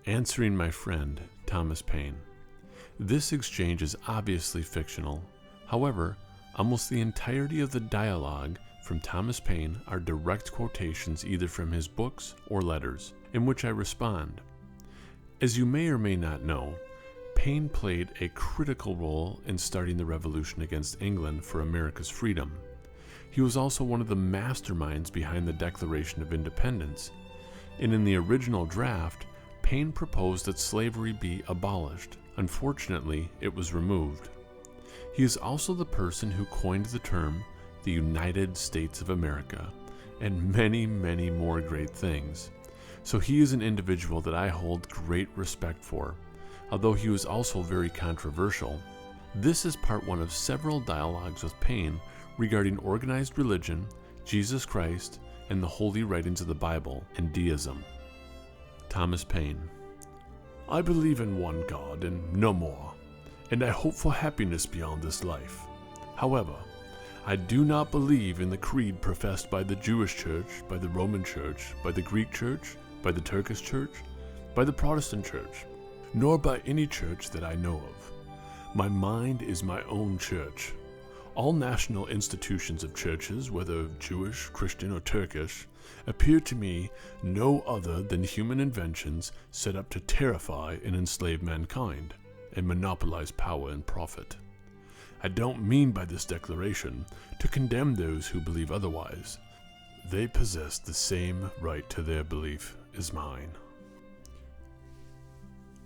Answering my friend, Thomas Paine. This exchange is obviously fictional. However, almost the entirety of the dialogue from Thomas Paine are direct quotations either from his books or letters, in which I respond. As you may or may not know, Paine played a critical role in starting the revolution against England for America's freedom. He was also one of the masterminds behind the Declaration of Independence, and in the original draft, Paine proposed that slavery be abolished. Unfortunately, it was removed. He is also the person who coined the term the United States of America, and many, many more great things. So he is an individual that I hold great respect for, although he was also very controversial. This is part one of several dialogues with Paine regarding organized religion, Jesus Christ, and the holy writings of the Bible and deism. Thomas Paine. I believe in one God and no more, and I hope for happiness beyond this life. However, I do not believe in the creed professed by the Jewish Church, by the Roman Church, by the Greek Church, by the Turkish Church, by the Protestant Church, nor by any church that I know of. My mind is my own church. All national institutions of churches, whether Jewish, Christian, or Turkish, appear to me no other than human inventions set up to terrify and enslave mankind and monopolize power and profit. I don't mean by this declaration to condemn those who believe otherwise. They possess the same right to their belief as mine.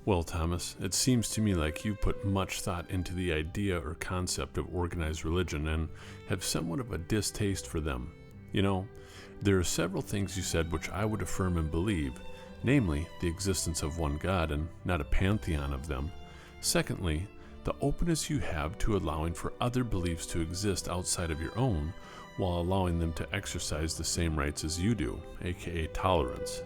Well, Thomas, it seems to me like you put much thought into the idea or concept of organized religion and have somewhat of a distaste for them. You know, there are several things you said which I would affirm and believe, namely the existence of one God and not a pantheon of them. Secondly, the openness you have to allowing for other beliefs to exist outside of your own while allowing them to exercise the same rights as you do, aka tolerance,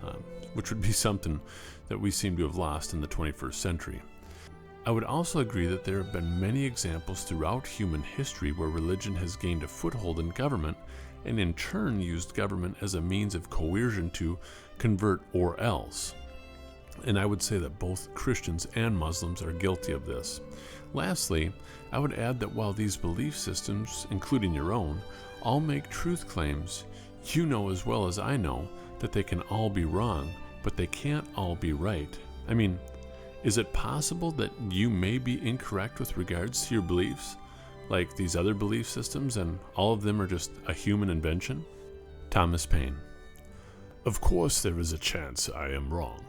which would be something that we seem to have lost in the 21st century. I would also agree that there have been many examples throughout human history where religion has gained a foothold in government and in turn used government as a means of coercion to convert or else. And I would say that both Christians and Muslims are guilty of this. Lastly, I would add that while these belief systems, including your own, all make truth claims, you know as well as I know that they can all be wrong, but they can't all be right. I mean, is it possible that you may be incorrect with regards to your beliefs, like these other belief systems, and all of them are just a human invention? Thomas Paine. Of course there is a chance I am wrong.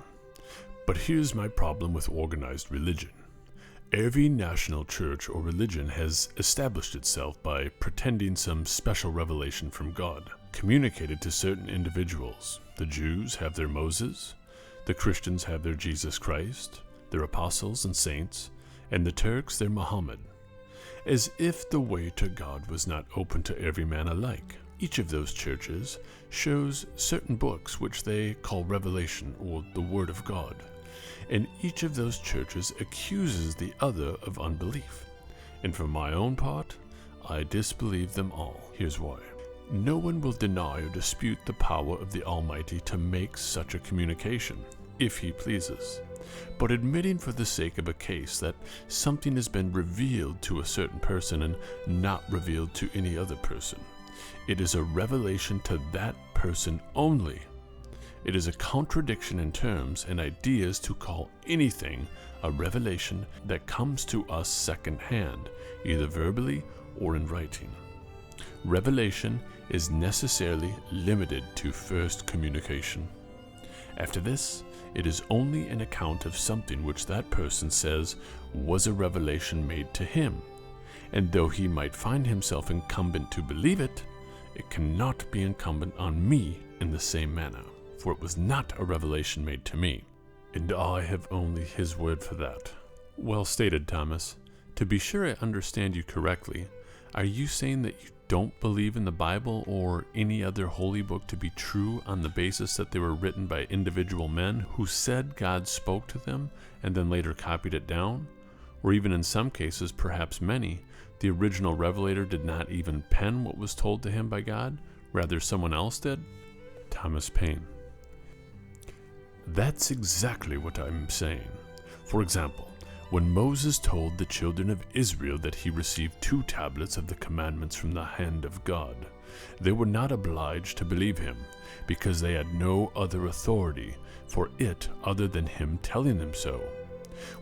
But here's my problem with organized religion. Every national church or religion has established itself by pretending some special revelation from God, communicated to certain individuals. The Jews have their Moses, the Christians have their Jesus Christ, their apostles and saints, and the Turks their Muhammad. As if the way to God was not open to every man alike. Each of those churches shows certain books which they call revelation or the Word of God. And each of those churches accuses the other of unbelief. And for my own part, I disbelieve them all. Here's why. No one will deny or dispute the power of the Almighty to make such a communication, if He pleases. But admitting for the sake of a case that something has been revealed to a certain person and not revealed to any other person, it is a revelation to that person only. It is a contradiction in terms and ideas to call anything a revelation that comes to us secondhand, either verbally or in writing. Revelation is necessarily limited to first communication. After this, it is only an account of something which that person says was a revelation made to him, and though he might find himself incumbent to believe it, it cannot be incumbent on me in the same manner. For it was not a revelation made to me, and I have only His word for that. Well stated, Thomas. To be sure I understand you correctly, are you saying that you don't believe in the Bible or any other holy book to be true on the basis that they were written by individual men who said God spoke to them and then later copied it down? Or even in some cases, perhaps many, the original revelator did not even pen what was told to him by God, rather someone else did? Thomas Paine. That's exactly what I'm saying. For example, when Moses told the children of Israel that he received 2 tablets of the commandments from the hand of God, they were not obliged to believe him, because they had no other authority for it other than him telling them so.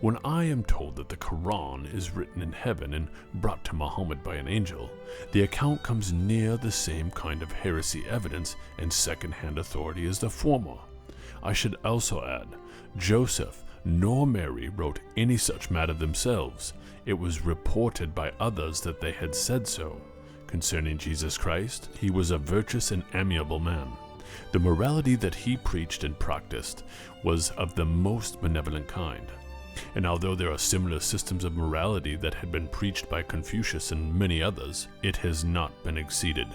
When I am told that the Quran is written in heaven and brought to Muhammad by an angel, the account comes near the same kind of heresy evidence and second-hand authority as the former. I should also add, Joseph nor Mary wrote any such matter themselves. It was reported by others that they had said so. Concerning Jesus Christ, he was a virtuous and amiable man. The morality that he preached and practiced was of the most benevolent kind. And although there are similar systems of morality that had been preached by Confucius and many others, it has not been exceeded.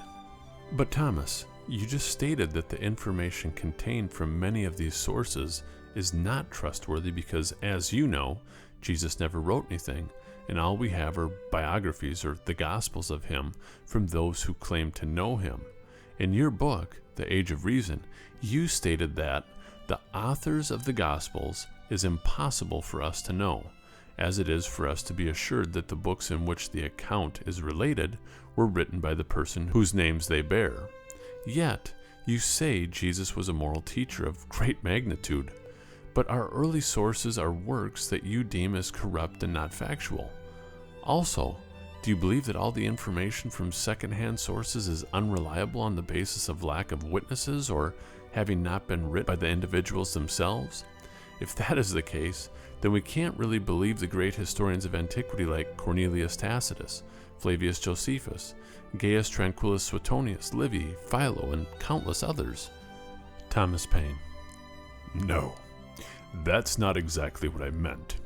But Thomas, you just stated that the information contained from many of these sources is not trustworthy because, as you know, Jesus never wrote anything, and all we have are biographies or the Gospels of him from those who claim to know him. In your book, The Age of Reason, you stated that the authors of the Gospels is impossible for us to know, as it is for us to be assured that the books in which the account is related were written by the person whose names they bear. Yet, you say Jesus was a moral teacher of great magnitude, but our early sources are works that you deem as corrupt and not factual. Also, do you believe that all the information from second-hand sources is unreliable on the basis of lack of witnesses or having not been written by the individuals themselves? If that is the case, then we can't really believe the great historians of antiquity like Cornelius Tacitus, Flavius Josephus, Gaius Tranquillus Suetonius, Livy, Philo, and countless others. Thomas Paine. No, that's not exactly what I meant.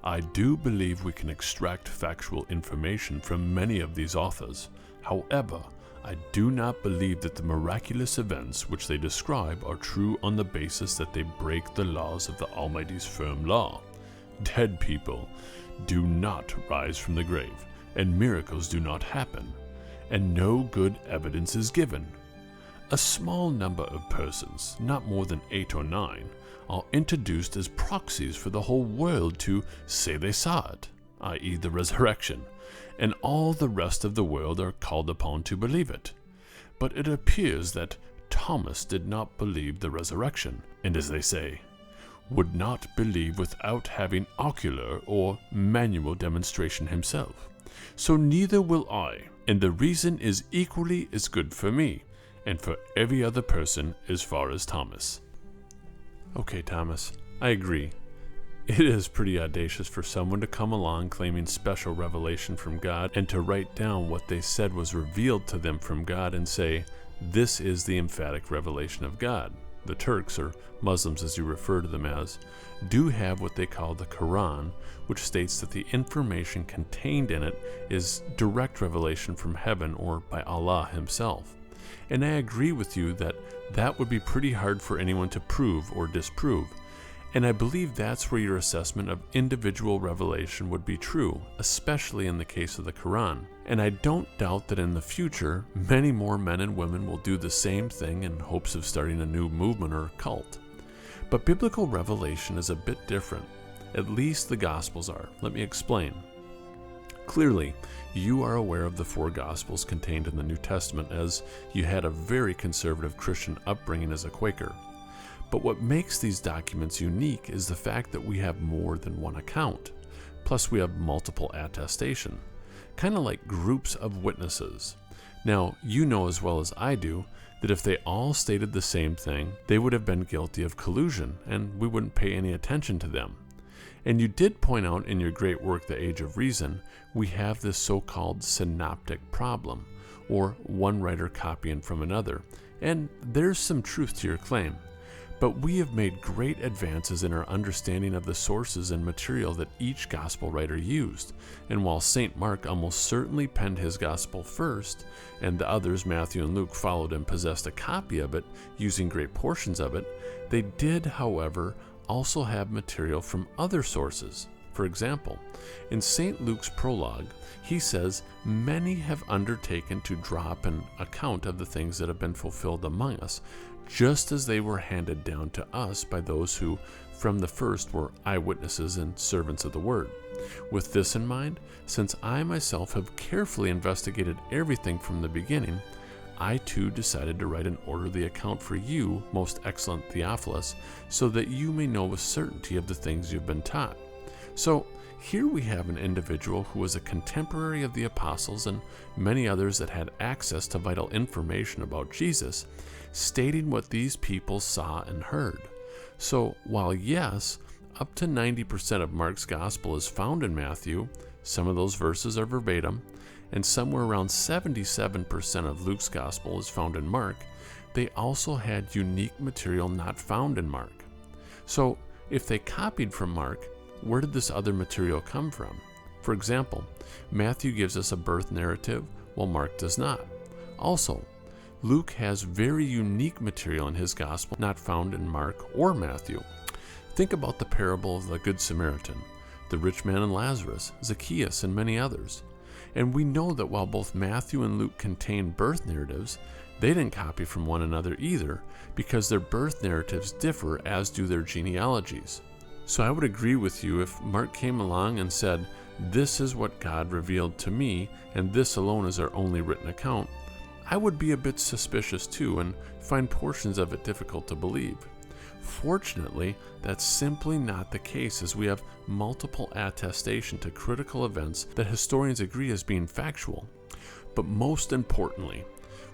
I do believe we can extract factual information from many of these authors. However, I do not believe that the miraculous events which they describe are true on the basis that they break the laws of the Almighty's firm law. Dead people do not rise from the grave, and miracles do not happen, and no good evidence is given. A small number of persons, not more than 8 or 9, are introduced as proxies for the whole world to say they saw it, i.e. the resurrection, and all the rest of the world are called upon to believe it. But it appears that Thomas did not believe the resurrection, and as they say, would not believe without having ocular or manual demonstration himself. So neither will I, and the reason is equally as good for me, and for every other person as far as Thomas. Okay, Thomas, I agree. It is pretty audacious for someone to come along claiming special revelation from God and to write down what they said was revealed to them from God and say, this is the emphatic revelation of God. The Turks, or Muslims as you refer to them as, do have what they call the Quran, which states that the information contained in it is direct revelation from heaven or by Allah himself. And I agree with you that that would be pretty hard for anyone to prove or disprove. And I believe that's where your assessment of individual revelation would be true, especially in the case of the Quran. And I don't doubt that in the future, many more men and women will do the same thing in hopes of starting a new movement or cult. But biblical revelation is a bit different. At least the Gospels are. Let me explain. Clearly, you are aware of the 4 Gospels contained in the New Testament, as you had a very conservative Christian upbringing as a Quaker. But what makes these documents unique is the fact that we have more than one account. Plus we have multiple attestation, kind of like groups of witnesses. Now, you know as well as I do that if they all stated the same thing, they would have been guilty of collusion, and we wouldn't pay any attention to them. And you did point out in your great work, The Age of Reason, we have this so-called synoptic problem, or one writer copying from another, and there's some truth to your claim. But we have made great advances in our understanding of the sources and material that each gospel writer used, and while St. Mark almost certainly penned his gospel first, and the others, Matthew and Luke, followed and possessed a copy of it, using great portions of it, they did, however, also have material from other sources. For example, in St. Luke's prologue, he says, "Many have undertaken to drop an account of the things that have been fulfilled among us, just as they were handed down to us by those who from the first were eyewitnesses and servants of the word. With this in mind, since I myself have carefully investigated everything from the beginning, I too decided to write an orderly account for you, most excellent Theophilus, so that you may know with certainty of the things you've been taught. So here we have an individual who was a contemporary of the apostles and many others that had access to vital information about Jesus, stating what these people saw and heard. So while yes, up to 90% of Mark's gospel is found in Matthew, some of those verses are verbatim, and somewhere around 77% of Luke's gospel is found in Mark, they also had unique material not found in Mark. So if they copied from Mark, where did this other material come from? For example, Matthew gives us a birth narrative, while Mark does not. Also, Luke has very unique material in his gospel not found in Mark or Matthew. Think about the parable of the Good Samaritan, the rich man and Lazarus, Zacchaeus, and many others. And we know that while both Matthew and Luke contain birth narratives, they didn't copy from one another either, because their birth narratives differ, as do their genealogies. So I would agree with you if Mark came along and said, "This is what God revealed to me, and this alone is our only written account," I would be a bit suspicious too and find portions of it difficult to believe. Fortunately, that's simply not the case, as we have multiple attestation to critical events that historians agree as being factual. But most importantly,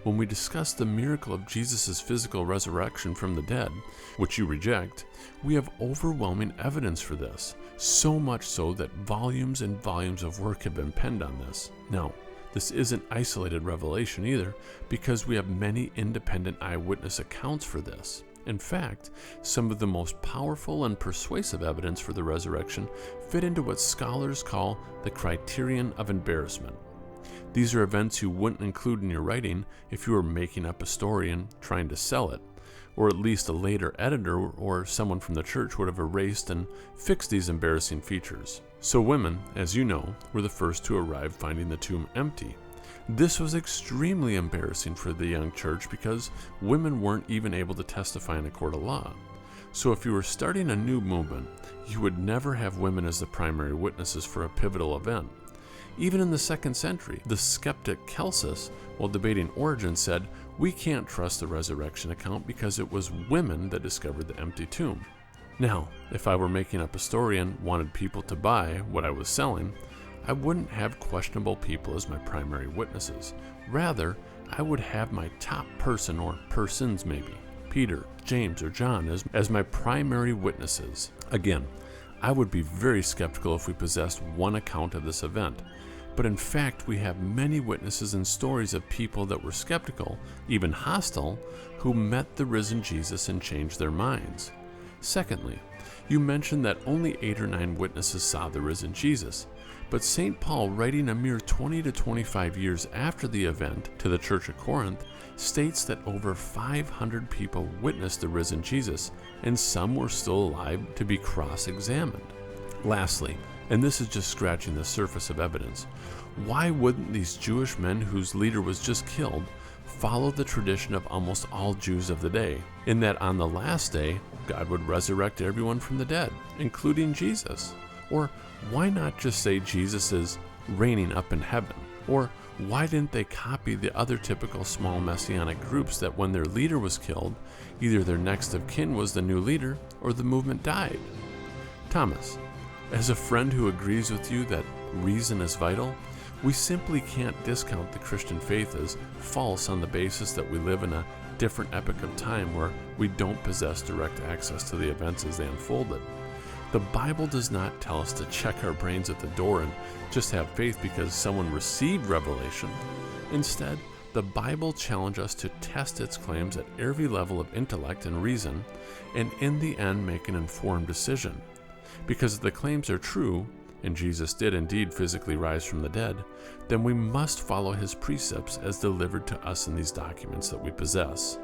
when we discuss the miracle of Jesus' physical resurrection from the dead, which you reject, we have overwhelming evidence for this, so much so that volumes and volumes of work have been penned on this. Now, this isn't isolated revelation either, because we have many independent eyewitness accounts for this. In fact, some of the most powerful and persuasive evidence for the resurrection fit into what scholars call the criterion of embarrassment. These are events you wouldn't include in your writing if you were making up a story and trying to sell it, or at least a later editor or someone from the church would have erased and fixed these embarrassing features. So women, as you know, were the first to arrive finding the tomb empty. This was extremely embarrassing for the young church because women weren't even able to testify in a court of law. So if you were starting a new movement, you would never have women as the primary witnesses for a pivotal event. Even in the 2nd century, the skeptic Celsus, while debating origin, said, "We can't trust the resurrection account because it was women that discovered the empty tomb." Now, if I were making up a story and wanted people to buy what I was selling, I wouldn't have questionable people as my primary witnesses. Rather, I would have my top person, or persons maybe, Peter, James, or John, as my primary witnesses. Again, I would be very skeptical if we possessed one account of this event. But in fact, we have many witnesses and stories of people that were skeptical, even hostile, who met the risen Jesus and changed their minds. Secondly, you mentioned that only 8 or 9 witnesses saw the risen Jesus. But St. Paul, writing a mere 20 to 25 years after the event to the Church of Corinth, states that over 500 people witnessed the risen Jesus, and some were still alive to be cross-examined. Lastly, and this is just scratching the surface of evidence, why wouldn't these Jewish men whose leader was just killed follow the tradition of almost all Jews of the day, in that on the last day, God would resurrect everyone from the dead, including Jesus? Or why not just say Jesus is reigning up in heaven? Or why didn't they copy the other typical small messianic groups that when their leader was killed, either their next of kin was the new leader or the movement died? Thomas, as a friend who agrees with you that reason is vital, we simply can't discount the Christian faith as false on the basis that we live in a different epoch of time where we don't possess direct access to the events as they unfolded. The Bible does not tell us to check our brains at the door and just have faith because someone received revelation. Instead, the Bible challenges us to test its claims at every level of intellect and reason, and in the end make an informed decision. Because if the claims are true, and Jesus did indeed physically rise from the dead, then we must follow his precepts as delivered to us in these documents that we possess.